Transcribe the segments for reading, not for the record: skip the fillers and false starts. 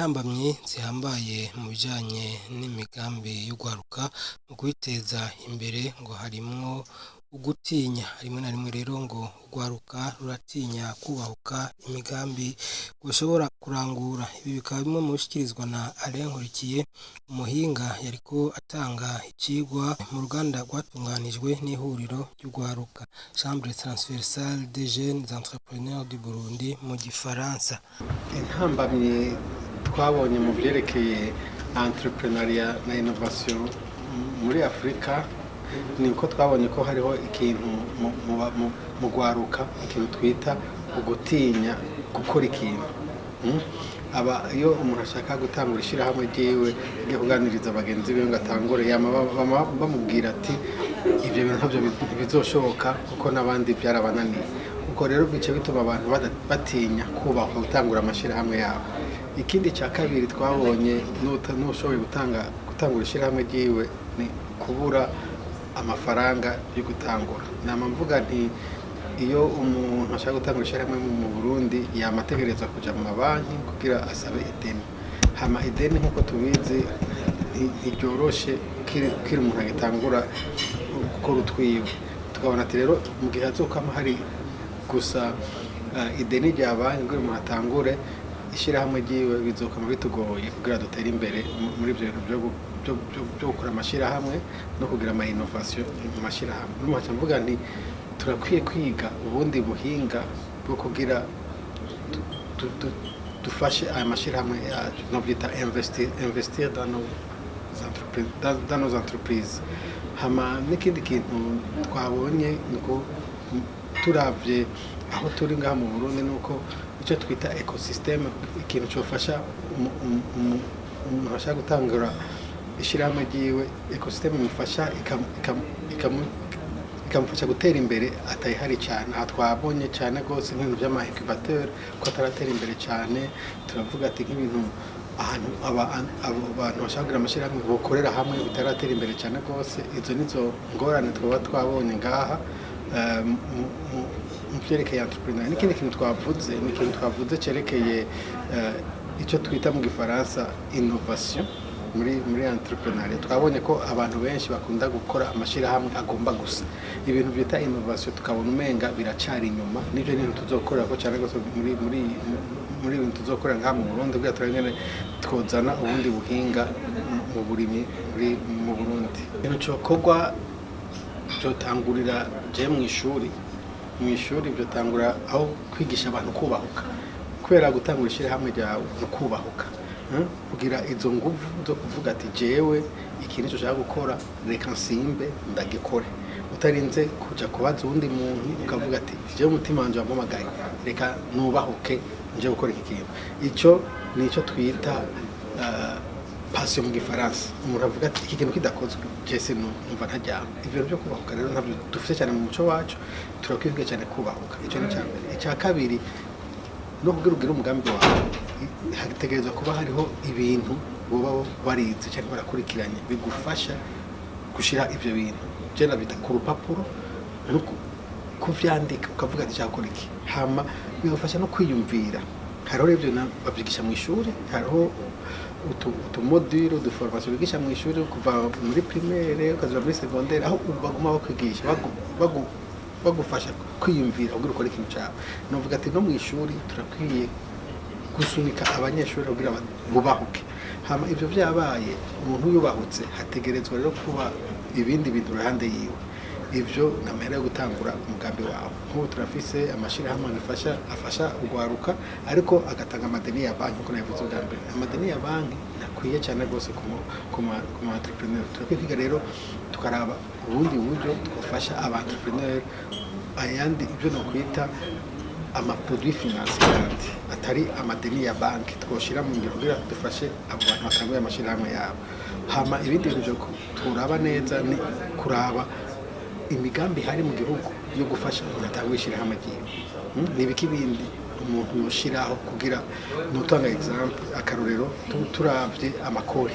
intambamyi zihambaye mu bijanye n'imigambi y'ugwaruka mu kwiteza imbere ngo harimwo ugutinya rimwe na rimwe rero ngo ugwaruka ruratinya kubahuka imigambi gushobora kurangura ibi bikaba bimwe mu bishikirizwa na Alain Nkurikiye umuhinga yariko atanga icigwa mu ruganda rwatunganijwe n'ihuriro ry'ugwaruka Chambre transversale des jeunes entrepreneurs du Burundi mu gifaransa. Intambamyi twabonye mu byerekeye entrepreneuria na innovation muri Afrika ni uko twabonye ko hariho ikintu mu gwaruka ikintu twita ugutinya gukora ikintu. Iyo umuntu ashaka gutangura ishyirahamwe ryiwe ryo kuganiriza abagenzi be ngo atangure bamubwira ati ibyo bintu ntabyo bizoshoboka kuko n'abandi byarabananiye. Ubwo rero bice bituma abantu batinya kubaho gutangura amashyirahamwe yabo. Ikindi cya kabiri twabonye n'ushoboye gutangura ishyirahamwe ryiwe ni kubura amafaranga yo gutangura. Nama mvuga nti iyo umuntu ashaka gutangura ishyirahamwe mu Burundi yamategereza kuja mu mabanki kugira asabe ideni. Hama ideni nkuko tubizi ntiryoroshe kiri umuntu agitangura gukora utwiwe. Tukabona ati rero mu gihe hazokama hari gusa ideni rya banki kugira umuntu atangure ishyirahamwe ryiwe bizokama bitugoye kugira dutere imbere muri ibyo bintu byo gukora amashyirahamwe no kugira ama innovation mu mashyirahamwe. N'umuhaca mvuga nti turakwiye kwiga ubundi buhinga bwo kugira dufashe aya mashyirahamwe yacu no byita investir dans nos entreprises. Hama n'ikindi kintu twabonye nuko turavye aho turi ngaha mu Burundi nuko icyo twita ecosystem ikintu cyofasha umuntu ashaka gutangura ishyirahamwe ryiwe ecosystem imufasha ikamufasha gutera imbere atayihari cyane. Aha twabonye cyane rwose nk'ibintu by'amaincubateur ko ataratera imbere cyane. Turavuga ati nk'ibintu ahantu abantu bashaka kugira amashyirahamwe bokorera hamwe bitaratera imbere cyane rwose. Izo nizo ngorane twabonye ngaha mu byerekeye entrepreneur. N'ikindi kintu twavuze cyerekeye icyo twita mu gifaransa innovation muri entrepreneuria. Twabonye ko abantu benshi bakunda gukora amashyirahamwe agomba gusa ibintu byita innovation, tukabona umenga biracari inyuma. Nivyo bintu tuzokorera ko cyane gose muri ibintu tuzokorera ngaha mu Burundi kugira turengene twozana ubundi buhinga mu burimi mu Burundi. Ibintu cyokorwa byotangurira je mu ishuri byotangura aho kwigisha abantu kubahuka. Kubera gutangura ishyirahamwe ryawe no kubahuka kugira izo nguvu zo kuvuga ati jewe ikintu cyo ushaka gukora reka nsimbe ndagikore, utarinze kuja kubaza uwundi muntu ukavuga ati jewe umutima wanje wampamagaye reka nubahuke nje gukora iki kintu. Ico nico twita passion mu gifaransa. Umuntu avuga ati iki kintu kidakozwe jese numva ntajyama. Ibyo byo kubahuka rero ntabyo dufite cyane mu muco wacu, turakwiye cyane kubahuka. Ico ni cyambere. Icya kabiri no kugira umugambi wawe hategerezwa kuba hariho ibintu boba barize cyane barakurikiranye bigufasha gushira ibyo bintu jena bita ku rupapuro no kuvyandika ukavuga ati cyakora iki. Hama bigufasha no kwiyumvira. Hariho ibyo babyigisha mu ishuri, hariho utumodule de formation bigisha mu ishuri kuva muri primaire ukaza muri secondaire aho baguma bakwigisha bagufasha kwiyumvira kugira ukora ikintu cyawe. Novuga ati no mu ishuri turakwiye gusunika abanyeshuri kugira bubahuke. Hama ibyo byabaye umuntu yubahutse hategerezwa rero kuba ibindi bintu ruhande yiwe. Ibyo namera gutangura umugambi wawe. Nk'ubu turafise amashyirahamwe afasha ugwaruka ariko agatanga amadeni ya banki uko nabivuze bwa mbere. Amadeni ya banki nakwiye cyane rwose ku entrepreneur. Turakwiga rero tukaraba ubundi buryo twafasha aba entrepreneur ayandi ibyo no kwita amaproduit financier atari amadeni ya banki twoshira mu ngiro kugira dufashe abo bantu batanguye amashyirahamwe yabo. Hama ibindi bintu turaba neza ni kuraba imigambi hari mu gihugu yo gufasha umuntu atangura ishyirahamwe ryiwe. Nibiki bindi umuntu yoshiraho kugira nutanga example akarorero turavye amakori,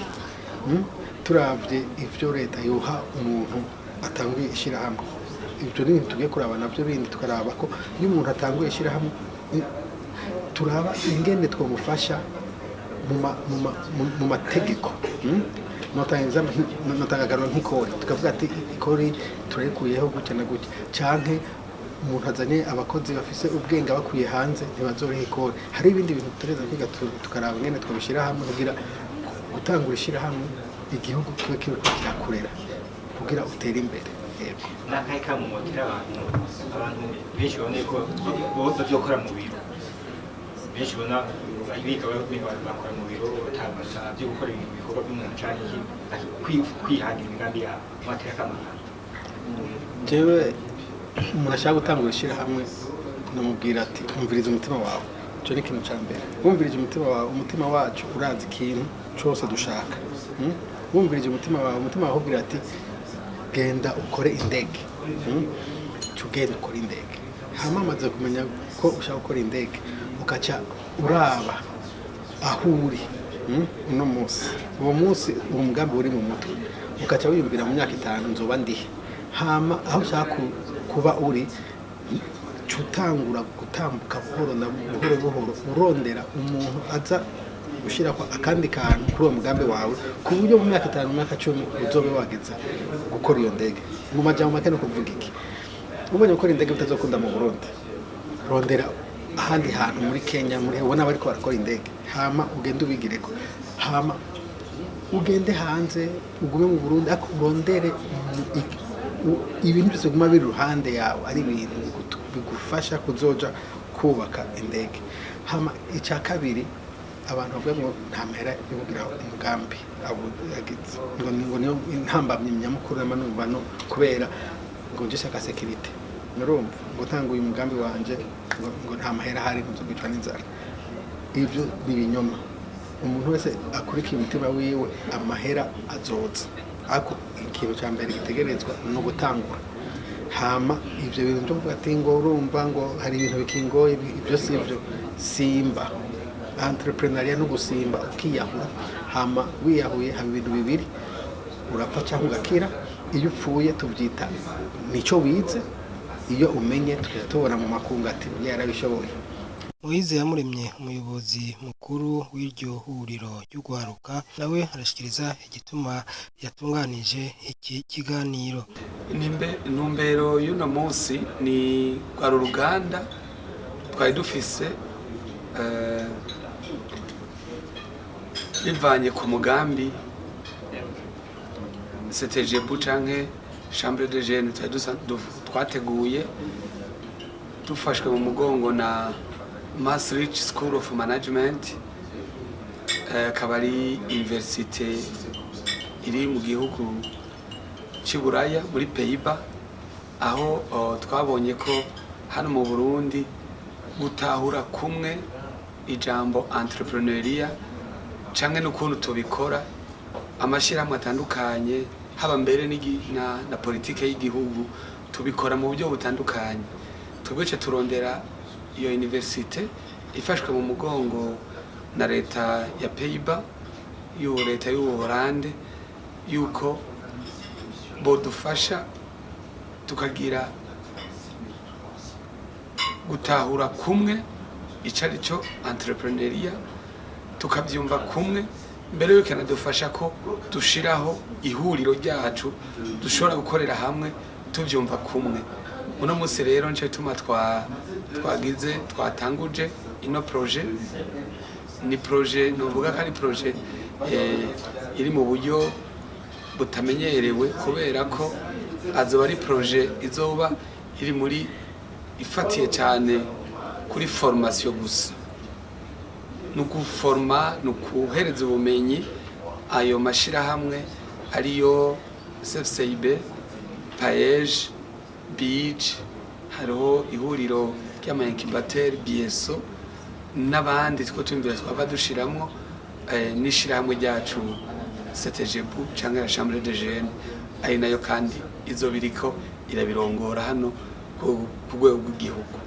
turavye ivyo leta yoha umuntu atanguye ishyirahamwe. Ibyo ni tugiye kuraba nabyo bindi tukaraba ko iyo umuntu atanguye ishyirahamwe turaba ingende twamufasha mu mategeko. Notanga akantu nk'ikori tukavuga ati ikori turarikuyeho gutya na gutya canke umuntu azanye abakozi bafise ubwenge bakuye hanze ntibazoriha ikori. Hari ibindi bintu tutereza kwiga tukaraba ngene twabishira hamwe kugira gutangura ishira hamwe igihugu kibe kiriko kirakurera kugira utere imbere. Yego n'akahe kamumotera abantu benshi babone ko bavyokora mu biro benshi bona ibiga bakora mu biro batanga byo gukora ibikorwa by'umuntu cyane kwihangira imigambi ya mateka kamara. Jewe umuntu ashaka gutangura ishira hamwe namubwira ati umviriza umutima wawe. Cyo ni ikintu cya mbere. Wumvirije umutima wawe, umutima wacu urazi ikintu cyose dushaka. Wumvirije umutima wawe, umutima wawe ubwira ati genda ukore indege. Tugenda ukora indege. Hama amaze kumenya ko ushaka gukora indege ukaca uraba aho uri uno munsi. Uwo munsi uwo mugambi uri mu mutwe ukaca wiyumvira mu myaka 5 nzoba ndihe. Hama aho ushaka kuba uri cutangura gutambuka buhoro urondera umuntu aza gushira kwa akandi kantu kuri uwo mugambi wawe ku buryo mu myaka 5 mu myaka 10 uzobe wageza gukora iyo ndege. Mu majambo make no kuvuga iki, ubonye gukora indege utazokunda mu Burundi, rondera ahandi hantu muri Kenya muri ubona bari ko barakora indege, hama ugende ubigireko, hama ugende hanze ugume mu Burundi ako urondere ibintu byose guma biri ruhande yawe ari ibintu bigufasha kuzoja kubaka indege. Hama icya kabiri abantu bavuga ngo nta mahera yo kugira umugambi abugize ngo niyo intambamye nyamukuru n'amanumva no kubera ngo nje shaka security nurumva ngo tanga uyu mugambi wanje ngo nta mahera hari ngo nzobicwa n'inzara. Ibyo ni binyoma. Umuntu wese akurikiye umutima wiwe amahera azoza. Ako ikintu cya mbere gitegerezwa no gutangura. Hama ivyo bintu byo kuvuga ati ngo urumva ngo hari ibintu bikingoye ibyo sivyo simba. Entrepreneuria no gusimba ukiyahura. Hama wiyahuye haba ibintu bibiri urapfa cyangwa ugakira. Iyo upfuye tuvyita nico wize, iyo umenye tukatubona mu makungu ati yarabishoboye. Moise Yamuremye umuyobozi mukuru w'iryo huriro ry'ugwaruka nawe arashikiriza igituma yatunganije iki kiganiro. Numbero y'uno munsi ni rwa ruganda twari dufise bivanye ku mugambi CTG canke Chambre de Jeunes twateguye dufashwe mu mugongo na Maastricht School of Management, kabari universite iri mu gihugu cy'Iburaya muri Pays-Bas, aho twabonye ko hano mu Burundi gutahura kumwe ijambo entrepreneuria canke n'ukuntu tubikora amashirahamwe atandukanye haba mbere na politike y'igihugu tubikora mu buryo butandukanye. Tubwice turondera iyo universite ifashwe mu mugongo na leta ya Pays-Bas, leta y'Ubuholande, yuko bodufasha tukagira gutahura kumwe icarico entrepreneuria, tukavyumva kumwe mbere yuko kanadufasha ko dushiraho ihuriro ryacu dushobora gukorera hamwe tuvyumva kumwe. Uno munsi rero nce tuma twatanguje ino projet. Ni projet novuga ko ari projet iri mu buryo butamenyerewe kubera ko azoba ari projet izoba iri muri ifatiye cyane kuri formation gusa, nukuforma nukuhereza ubumenyi ayo mashirahamwe ariyo CFCIB, PAEJ, BIJ, hariho ihuriro ry'ama-incubateur BSO n'abandi two tumvira twaba dushiramo n'ishirahamwe ryacu CTG canke la Chambre de Jeunes, ari nayo kandi izo biriko irabirongora hano ku rwego rw'igihugu.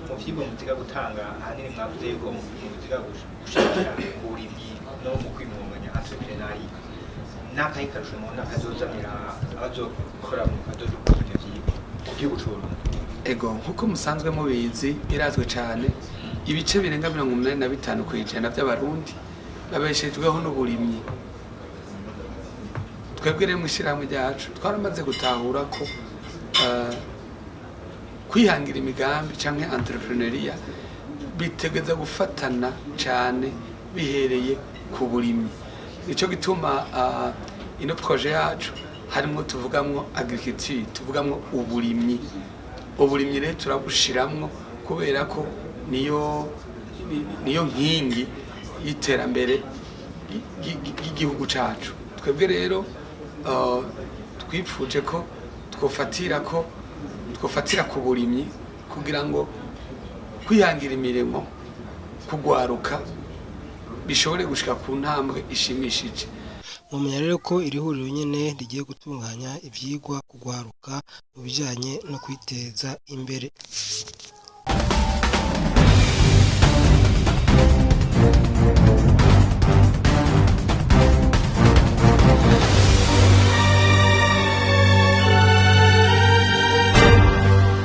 Mu vyigwa mutiga gutanga ahanini mwavuze yuko mutiga gushaka uburimyi no mu kwimunganya entrepreneuria n'akahe karusho umuntu akazozanira abazokora mu kadodo k'ivyo vyigwa by'igihugu c'Uburundi. Ego nkuko musanzwe mubizi birazwe cyane ibice birenga 85% by'abarundi babeshejweho n'uburimyi. Twebwe rero mu ishyirahamwe ryacu twaramaze gutahura ko kwihangira imigambi cyangwa entrepreneuria bitegeza gufatana cyane bihereye ku burimyi. Nicyo gituma ino projet yacu harimo tuvugamwo agriculture, tuvugamwo uburimyi. Uburimyi rero turabushiramwo kubera ko niyo nkingi y'iterambere y'igihugu cacu. Twebwe rero twipfuje ko twofatira ku burimyi kugira ngo kwihangira imirimo kugwaruka bishobore gushika ku ntambwe ishimishije. Mumenya rero ko iri huriro nyene rigiye gutunganya ivyigwa kugwaruka mu bijanye no kwiteza imbere.